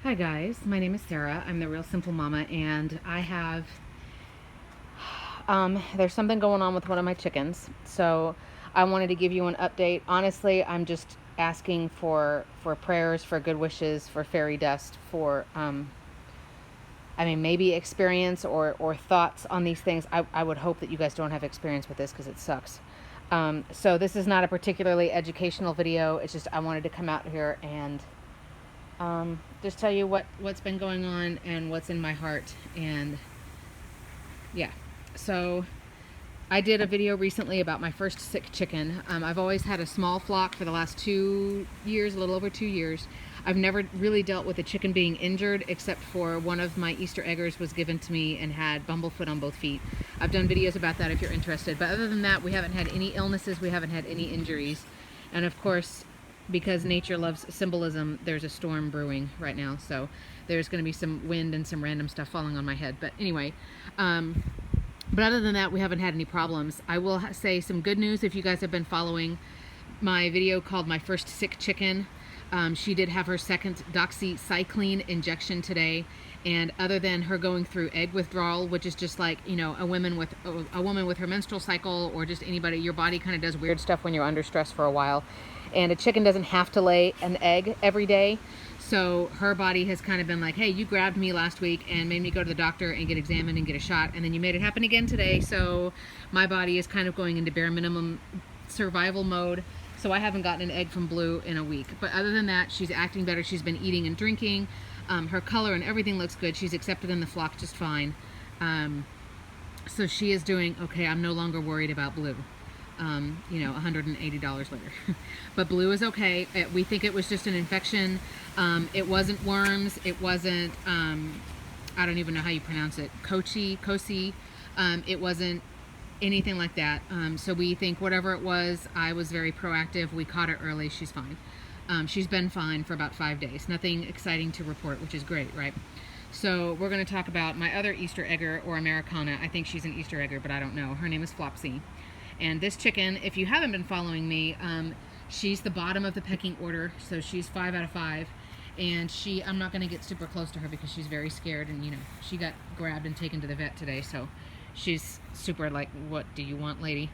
Hi guys, my name is Sarah. I'm the Real Simple Mama, and I have there's something going on with one of my chickens. So I wanted to give you an update. Honestly, I'm just asking for prayers, for good wishes, for fairy dust, for maybe experience or thoughts on these things. I would hope that you guys don't have experience with this because it sucks. So this is not a particularly educational video. It's just I wanted to come out here and just tell you what's been going on and what's in my heart. And yeah, so I did a video recently about my first sick chicken. I've always had a small flock for the last 2 years, a little over 2 years. I've never really dealt with a chicken being injured, except for one of my Easter eggers was given to me and had bumblefoot on both feet. I've done videos about that if you're interested, but other than that, we haven't had any illnesses, we haven't had any injuries. And of course, because nature loves symbolism, there's a storm brewing right now, so there's going to be some wind and some random stuff falling on my head. But anyway, but other than that, we haven't had any problems. I will say some good news if you guys have been following my video called My First Sick Chicken. She did have her second doxycycline injection today, and other than her going through egg withdrawal, which is just like, you know, a woman with her menstrual cycle, or just anybody, your body kind of does weird stuff when you're under stress for a while. And a chicken doesn't have to lay an egg every day. So her body has kind of been like, hey, you grabbed me last week and made me go to the doctor and get examined and get a shot, and then you made it happen again today. So my body is kind of going into bare minimum survival mode. So I haven't gotten an egg from Blue in a week. But other than that, she's acting better. She's been eating and drinking. Her color and everything looks good. She's accepted in the flock just fine. So she is doing okay. I'm no longer worried about Blue. You know, $180 later. But Blue is okay. We think it was just an infection. It wasn't worms. It wasn't, I don't even know how you pronounce it, Kosi. It wasn't anything like that. So we think whatever it was, I was very proactive. We caught her early. She's fine. She's been fine for about 5 days. Nothing exciting to report, which is great, right? So we're going to talk about my other Easter egger, or Americana. I think she's an Easter egger, but I don't know. Her name is Flopsy. And this chicken, if you haven't been following me, she's the bottom of the pecking order. So she's 5 out of 5. And I'm not going to get super close to her because she's very scared. And, you know, she got grabbed and taken to the vet today. So she's super like, what do you want, lady?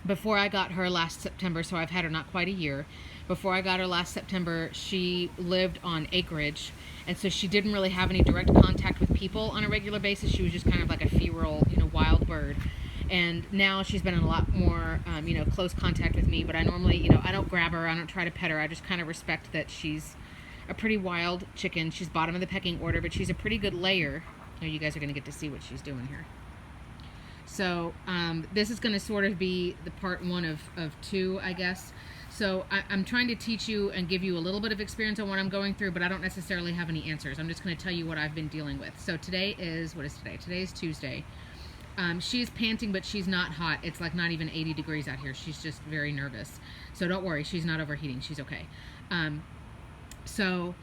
Before I got her last September, so I've had her not quite a year. Before I got her last September, she lived on acreage. And so she didn't really have any direct contact with people on a regular basis. She was just kind of like a feral, you know, wild bird. And now she's been in a lot more, you know, close contact with me. But I normally, you know, I don't grab her. I don't try to pet her. I just kind of respect that she's a pretty wild chicken. She's bottom of the pecking order, but she's a pretty good layer. Oh, you guys are going to get to see what she's doing here. So this is going to sort of be the part 1 of 2, I guess. So I'm trying to teach you and give you a little bit of experience on what I'm going through, but I don't necessarily have any answers. I'm just going to tell you what I've been dealing with. So today is, what is today? Today is Tuesday. She's panting, but she's not hot. It's like not even 80 degrees out here. She's just very nervous. So don't worry, she's not overheating. She's okay. So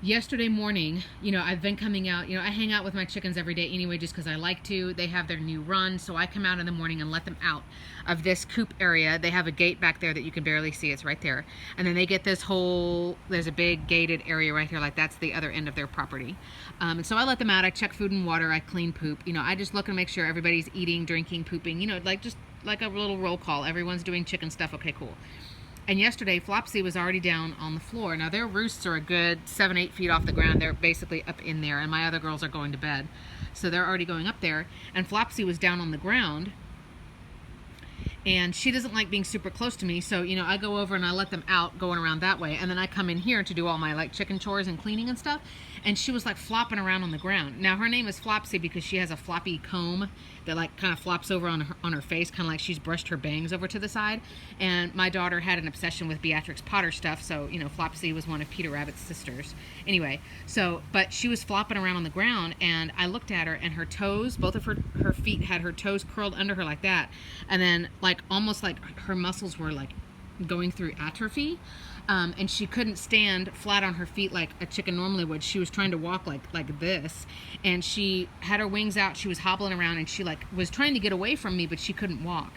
yesterday morning, you know, I've been coming out, you know, I hang out with my chickens every day anyway, just because I like to. They have their new run, so I come out in the morning and let them out of this coop area. They have a gate back there that you can barely see. It's right there. And then they get this whole, there's a big gated area right here, like that's the other end of their property. And so I let them out. I check food and water. I clean poop. You know, I just look and make sure everybody's eating, drinking, pooping, you know, like just like a little roll call. Everyone's doing chicken stuff. Okay, cool. And yesterday, Flopsy was already down on the floor. Now, their roosts are a good 7-8 feet off the ground. They're basically up in there, and my other girls are going to bed. So they're already going up there. And Flopsy was down on the ground. And she doesn't like being super close to me. So, you know, I go over and I let them out going around that way. And then I come in here to do all my, like, chicken chores and cleaning and stuff. And she was, like, flopping around on the ground. Now, her name is Flopsy because she has a floppy comb that, like, kind of flops over on her face, kind of like she's brushed her bangs over to the side. And my daughter had an obsession with Beatrix Potter stuff. So, you know, Flopsy was one of Peter Rabbit's sisters. Anyway, so, but she was flopping around on the ground. And I looked at her, and her toes, both of her feet had her toes curled under her like that. And then, like, almost like her muscles were like going through atrophy, and she couldn't stand flat on her feet like a chicken normally would. She was trying to walk like this, and she had her wings out. She was hobbling around, and she like was trying to get away from me, but she couldn't walk.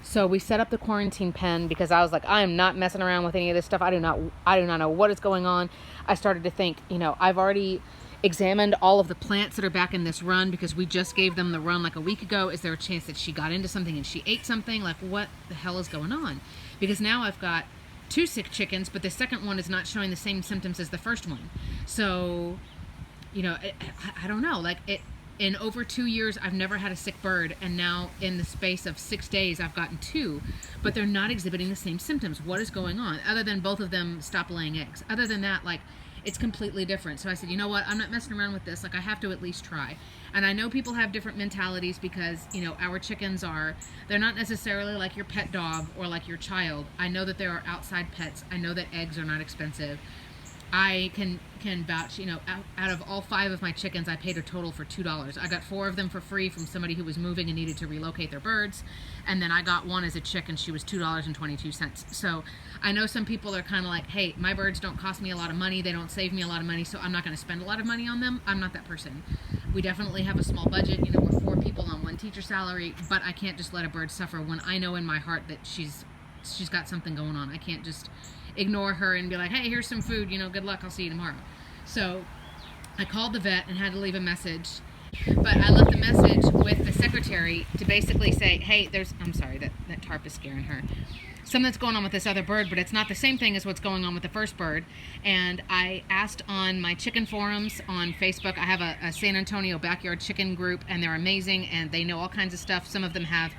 So we set up the quarantine pen because I was like, I am not messing around with any of this stuff. I do not know what is going on. I started to think, I've already examined all of the plants that are back in this run because we just gave them the run like a week ago. Is there a chance that she got into something and she ate something? Like, what the hell is going on? Because now I've got 2 sick chickens, but the second one is not showing the same symptoms as the first one. So, I don't know. Like, in over 2 years, I've never had a sick bird, and now in the space of 6 days, I've gotten 2, but they're not exhibiting the same symptoms. What is going on? Other than both of them stop laying eggs. Other than that, like, it's completely different. So I said, you know what? I'm not messing around with this. Like, I have to at least try. And I know people have different mentalities because, our chickens they're not necessarily like your pet dog or like your child. I know that there are outside pets. I know that eggs are not expensive. I can vouch, out of all 5 of my chickens, I paid a total for $2. I got 4 of them for free from somebody who was moving and needed to relocate their birds. And then I got one as a chick, and she was $2.22. So I know some people are kind of like, hey, my birds don't cost me a lot of money. They don't save me a lot of money, so I'm not going to spend a lot of money on them. I'm not that person. We definitely have a small budget. We're 4 people on 1 teacher salary, but I can't just let a bird suffer when I know in my heart that she's got something going on. I can't just ignore her and be like, hey, here's some food, good luck, I'll see you tomorrow. So I called the vet and had to leave a message, but I left a message with the secretary to basically say, hey, I'm sorry, that tarp is scaring her. Something that's going on with this other bird, but it's not the same thing as what's going on with the first bird. And I asked on my chicken forums on Facebook. I have a San Antonio backyard chicken group, and they're amazing, and they know all kinds of stuff. Some of them have,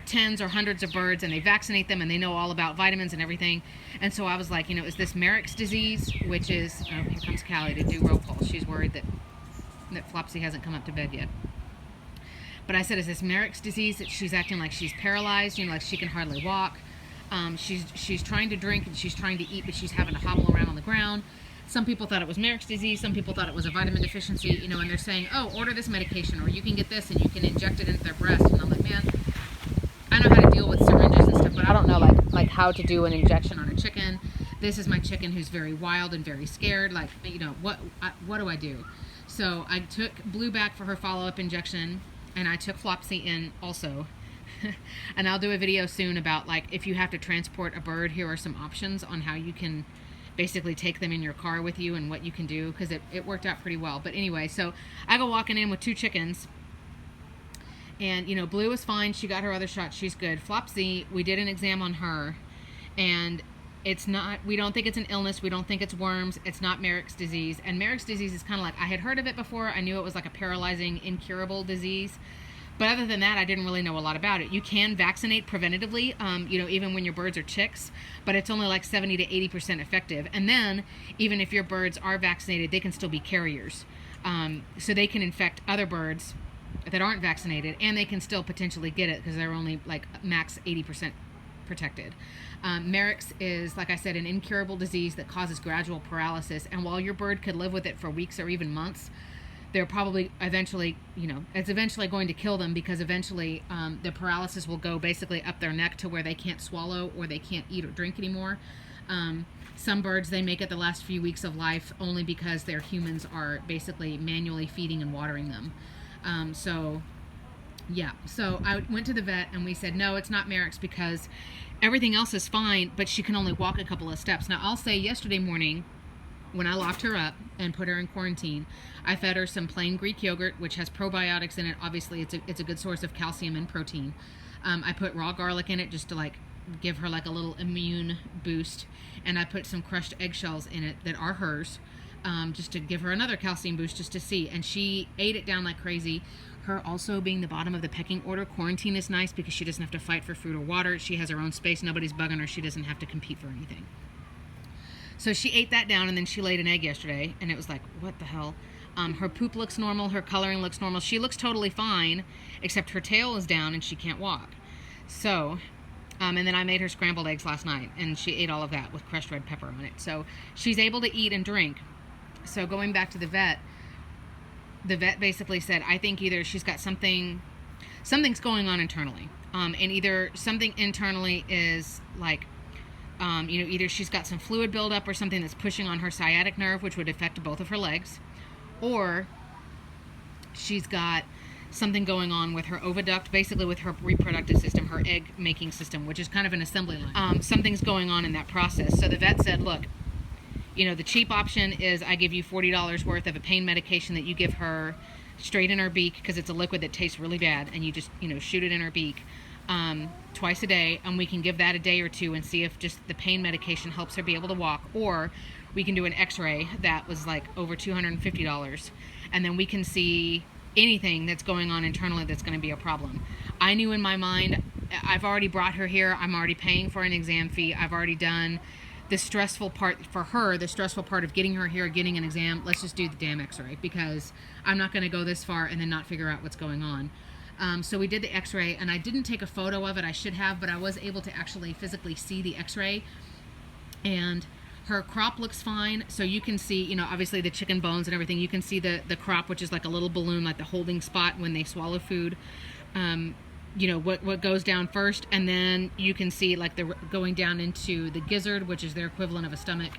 tens or hundreds of birds, and they vaccinate them, and they know all about vitamins and everything. And so I was like, is this Merrick's disease, which is, here comes Callie to do roll call. She's worried that Flopsy hasn't come up to bed yet. But I said, is this Merrick's disease, that she's acting like she's paralyzed, like she can hardly walk. She's trying to drink and she's trying to eat, but she's having to hobble around on the ground. Some people thought it was Merrick's disease. Some people thought it was a vitamin deficiency, and they're saying, oh, order this medication, or you can get this and you can inject it into their breast. And I'm like, man, I know how to deal with syringes and stuff, but I don't know like how to do an injection on a chicken. This is my chicken who's very wild and very scared. Like, what do I do? So I took Blue back for her follow-up injection, and I took Flopsy in also. And I'll do a video soon about, like, if you have to transport a bird, here are some options on how you can basically take them in your car with you and what you can do, because it worked out pretty well. But anyway, so I go walking in with 2 chickens, and, Blue is fine. She got her other shot. She's good. Flopsy, we did an exam on her, and we don't think it's an illness. We don't think it's worms. It's not Merrick's disease. And Merrick's disease is kind of like, I had heard of it before. I knew it was like a paralyzing, incurable disease. But other than that, I didn't really know a lot about it. You can vaccinate preventatively, even when your birds are chicks, but it's only like 70 to 80% effective. And then, even if your birds are vaccinated, they can still be carriers. So they can infect other birds that aren't vaccinated, and they can still potentially get it because they're only like max 80% protected. Merrick's is, like I said, an incurable disease that causes gradual paralysis. And while your bird could live with it for weeks or even months, they're probably eventually, it's eventually going to kill them, because eventually the paralysis will go basically up their neck to where they can't swallow or they can't eat or drink anymore. Some birds, they make it the last few weeks of life only because their humans are basically manually feeding and watering them. So I went to the vet and we said, no, it's not Merrick's because everything else is fine, but she can only walk a couple of steps. Now, I'll say yesterday morning, when I locked her up and put her in quarantine, I fed her some plain Greek yogurt, which has probiotics in it. Obviously, it's a good source of calcium and protein. I put raw garlic in it just to like give her like a little immune boost, and I put some crushed eggshells in it that are hers, just to give her another calcium boost, just to see. And she ate it down like crazy. Her also being the bottom of the pecking order, quarantine is nice because she doesn't have to fight for food or water. She has her own space. Nobody's bugging her. She doesn't have to compete for anything. So she ate that down, and then she laid an egg yesterday, and it was like, what the hell? Her poop looks normal. Her coloring looks normal. She looks totally fine, except her tail is down and she can't walk. So, and then I made her scrambled eggs last night, and she ate all of that with crushed red pepper on it. So she's able to eat and drink. So going back to the vet basically said, I think either she's got something's going on internally. And either something internally is like, either she's got some fluid buildup or something that's pushing on her sciatic nerve, which would affect both of her legs, or she's got something going on with her oviduct, basically with her reproductive system, her egg making system, which is kind of an assembly line. Something's going on in that process. So the vet said, look, you know, the cheap option is I give you $40 worth of a pain medication that you give her straight in her beak, because it's a liquid that tastes really bad, and you just, you know, shoot it in her beak twice a day, and we can give that a day or two and see if just the pain medication helps her be able to walk, or we can do an x-ray that was like over $250, and then we can see anything that's going on internally that's going to be a problem. I knew in my mind, I've already brought her here, I'm already paying for an exam fee, I've already done the stressful part for her, the stressful part of getting her here, getting an exam. Let's just do the damn x-ray, because I'm not going to go this far and then not figure out what's going on. So we did the x-ray, and I didn't take a photo of it, I should have, but I was able to actually physically see the x-ray, and her crop looks fine. So you can see, you know, obviously the chicken bones and everything, you can see the crop, which is like a little balloon, like the holding spot when they swallow food. You know, what goes down first, and then you can see like the going down into the gizzard, which is their equivalent of a stomach,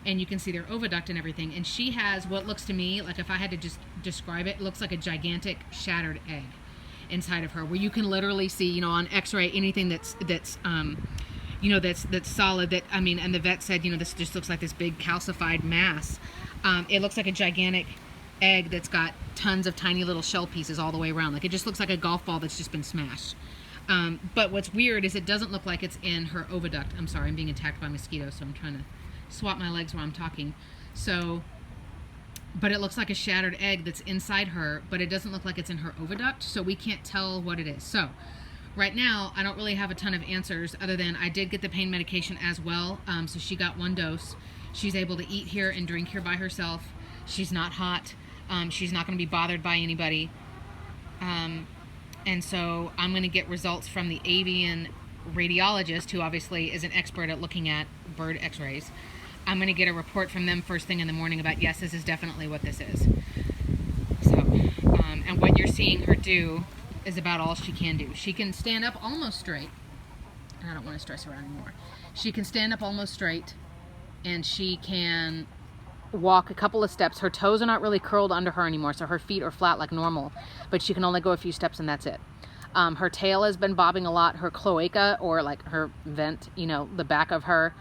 and you can see their oviduct and everything. And she has what looks to me like, if I had to just describe it, looks like a gigantic shattered egg inside of her, where you can literally see, you know, on x-ray, anything that's you know, that's solid, that, I mean, and the vet said, you know, this just looks like this big calcified mass. It looks like a gigantic egg that's got tons of tiny little shell pieces all the way around. Like, it just looks like a golf ball that's just been smashed. But what's weird is it doesn't look like it's in her oviduct. I'm sorry, I'm being attacked by mosquitoes, so I'm trying to swap my legs while I'm talking. So, but it looks like a shattered egg that's inside her, but it doesn't look like it's in her oviduct, so we can't tell what it is. So right now, I don't really have a ton of answers, other than I did get the pain medication as well. So she got 1 dose. She's able to eat here and drink here by herself. She's not hot. She's not going to be bothered by anybody. And so I'm going to get results from the avian radiologist, who obviously is an expert at looking at bird x-rays. I'm going to get a report from them first thing in the morning about, yes, this is definitely what this is. So, and what you're seeing her do is about all she can do. She can stand up almost straight, and I don't want to stress her out anymore. She can stand up almost straight, and she can walk a couple of steps. Her toes are not really curled under her anymore, so her feet are flat like normal, but she can only go a few steps, and that's it. Her tail has been bobbing a lot. Her cloaca, or like her vent, you know, the back of her,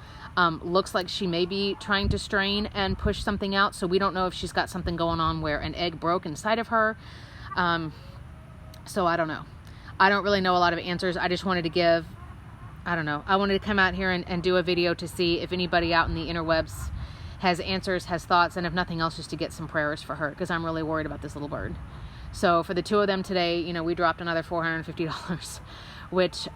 looks like she may be trying to strain and push something out, so we don't know if she's got something going on where an egg broke inside of her. So I don't know. I don't really know a lot of answers. I just wanted to give, I don't know, I wanted to come out here and do a video to see if anybody out in the interwebs has answers, has thoughts, and if nothing else, just to get some prayers for her, because I'm really worried about this little bird. So for the 2 of them today, you know, we dropped another $450, which, you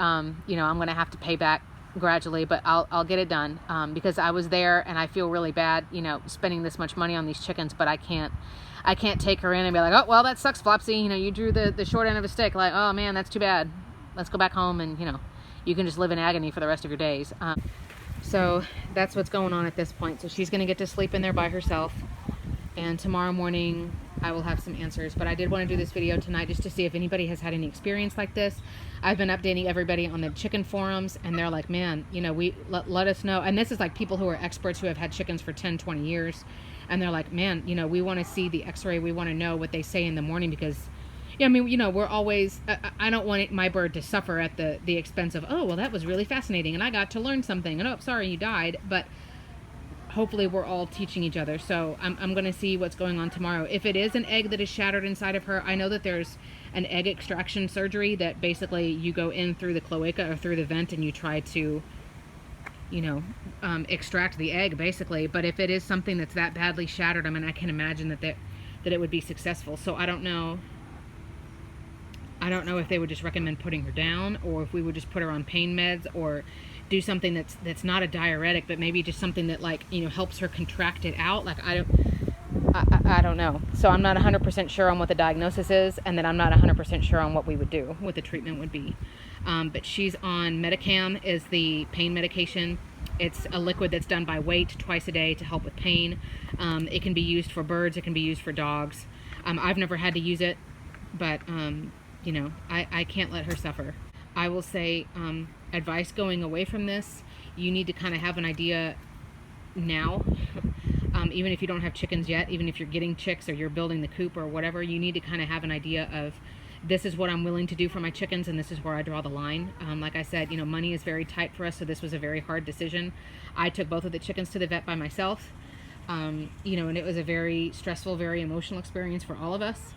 know, I'm going to have to pay back gradually, but I'll get it done, because I was there, and I feel really bad, you know, spending this much money on these chickens, but I can't take her in and be like, oh, well, that sucks, Flopsy, you know, you drew the short end of a stick, like, oh man, that's too bad, let's go back home, and, you know, you can just live in agony for the rest of your days. So that's what's going on at this point. So she's going to get to sleep in there by herself, and tomorrow morning I will have some answers. But I did want to do this video tonight just to see if anybody has had any experience like this. I've been updating everybody on the chicken forums, and they're like, man, you know, let us know. And this is like people who are experts who have had chickens for 10, 20 years. And they're like, man, you know, we want to see the x-ray. We want to know what they say in the morning, because, yeah, I mean, you know, we're always, I don't want my bird to suffer at the expense of, oh, well, that was really fascinating, and I got to learn something, and oh, sorry, you died. But hopefully we're all teaching each other. So I'm going to see what's going on tomorrow. If it is an egg that is shattered inside of her, I know that there's an egg extraction surgery that basically you go in through the cloaca or through the vent, and you try to, you know, extract the egg, basically. But if it is something that's that badly shattered, I mean, I can imagine that it would be successful. So I don't know if they would just recommend putting her down, or if we would just put her on pain meds, or do something that's not a diuretic, but maybe just something that, like, you know, helps her contract it out. Like, I don't know. So I'm not 100% sure on what the diagnosis is, and then I'm not 100% sure on what we would do, what the treatment would be. But she's on Medicam, is the pain medication. It's a liquid that's done by weight twice a day to help with pain. It can be used for birds. It can be used for dogs. I've never had to use it, but you know, I can't let her suffer. I will say, advice going away from this, you need to kind of have an idea now. Even if you don't have chickens yet, even if you're getting chicks or you're building the coop or whatever, you need to kind of have an idea of this is what I'm willing to do for my chickens, and this is where I draw the line. Like I said, you know, money is very tight for us, so this was a very hard decision. I took both of the chickens to the vet by myself, you know, and it was a very stressful, very emotional experience for all of us.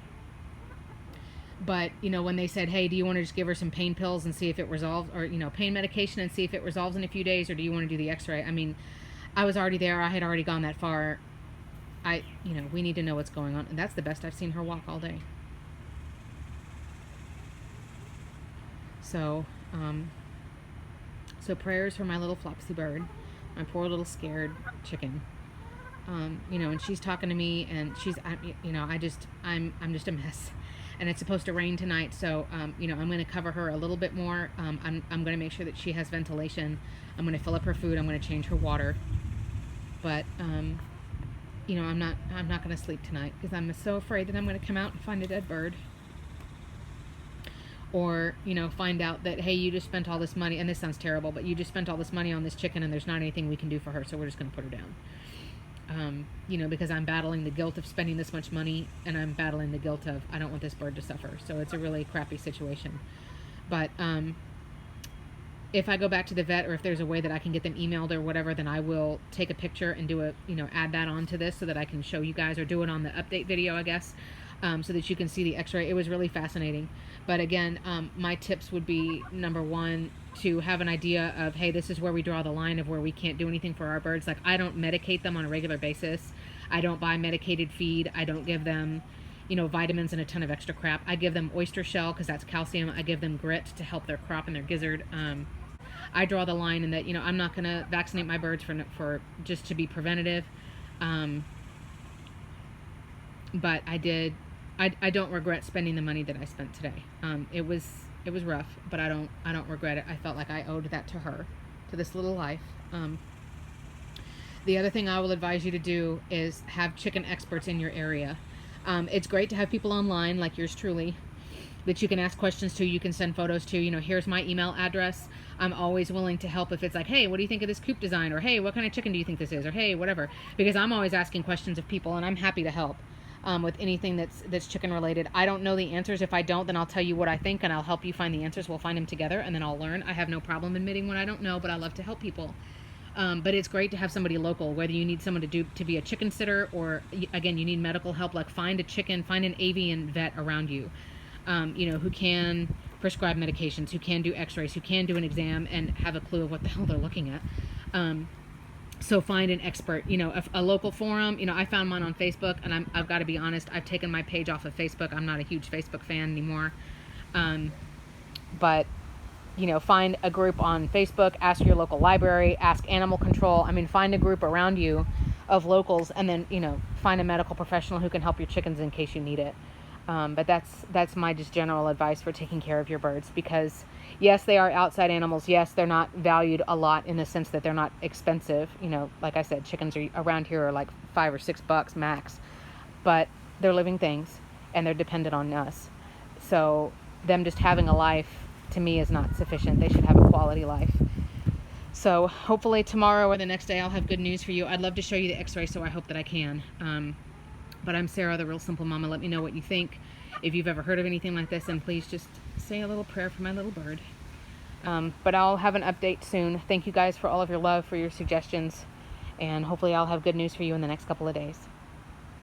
But, you know, when they said, hey, do you want to just give her some pain pills and see if it resolves, or, you know, pain medication and see if it resolves in a few days, or do you want to do the x-ray? I mean, I was already there. I had already gone that far. You know, we need to know what's going on. And that's the best I've seen her walk all day. So, so prayers for my little Flopsy bird, my poor little scared chicken. You know, and she's talking to me, and you know, I'm just a mess. And it's supposed to rain tonight, so, you know, I'm going to cover her a little bit more. I'm going to make sure that she has ventilation. I'm going to fill up her food. I'm going to change her water. But, you know, I'm not going to sleep tonight because I'm so afraid that I'm going to come out and find a dead bird. Or, you know, find out that, hey, you just spent all this money, and this sounds terrible, but you just spent all this money on this chicken and there's not anything we can do for her, so we're just going to put her down. You know, because I'm battling the guilt of spending this much money, and I'm battling the guilt of I don't want this bird to suffer. So it's a really crappy situation. But if I go back to the vet, or if there's a way that I can get them emailed or whatever, then I will take a picture and do you know, add that onto this so that I can show you guys, or do it on the update video, I guess, so that you can see the x-ray. It was really fascinating. But again, my tips would be, number one, to have an idea of, hey, this is where we draw the line of where we can't do anything for our birds. Like, I don't medicate them on a regular basis. I don't buy medicated feed. I don't give them, you know, vitamins and a ton of extra crap. I give them oyster shell because that's calcium. I give them grit to help their crop and their gizzard. I draw the line in that, you know, I'm not going to vaccinate my birds for just to be preventative. But I don't regret spending the money that I spent today. It was rough, but I don't regret it. I felt like I owed that to her, to this little life. The other thing I will advise you to do is have chicken experts in your area. It's great to have people online like yours truly that you can ask questions to, you can send photos to. You know, here's my email address. I'm always willing to help if it's like, hey, what do you think of this coop design? Or, hey, what kind of chicken do you think this is? Or, hey, whatever. Because I'm always asking questions of people, and I'm happy to help. With anything that's chicken related. I don't know the answers. If I don't, then I'll tell you what I think, and I'll help you find the answers. We'll find them together, and then I'll learn. I have no problem admitting when I don't know, but I love to help people. But it's great to have somebody local, whether you need someone to be a chicken sitter, or again, you need medical help. Like, find an avian vet around you, you know, who can prescribe medications, who can do x-rays, who can do an exam and have a clue of what the hell they're looking at. So find an expert, you know, a local forum. You know, I found mine on Facebook, and I've got to be honest, I've taken my page off of Facebook. I'm not a huge Facebook fan anymore. But, you know, find a group on Facebook, ask your local library, ask animal control. I mean, find a group around you of locals, and then, you know, find a medical professional who can help your chickens in case you need it. But that's my just general advice for taking care of your birds, because yes, they are outside animals. Yes, they're not valued a lot in the sense that they're not expensive. You know, like I said, chickens around here are like $5 or $6 max, but they're living things and they're dependent on us. So them just having a life to me is not sufficient. They should have a quality life. So hopefully tomorrow or the next day I'll have good news for you. I'd love to show you the x-ray, so I hope that I can. But I'm Sarah, the Real Simple Mama. Let me know what you think. If you've ever heard of anything like this, and please just say a little prayer for my little bird. But I'll have an update soon. Thank you guys for all of your love, for your suggestions, and hopefully I'll have good news for you in the next couple of days.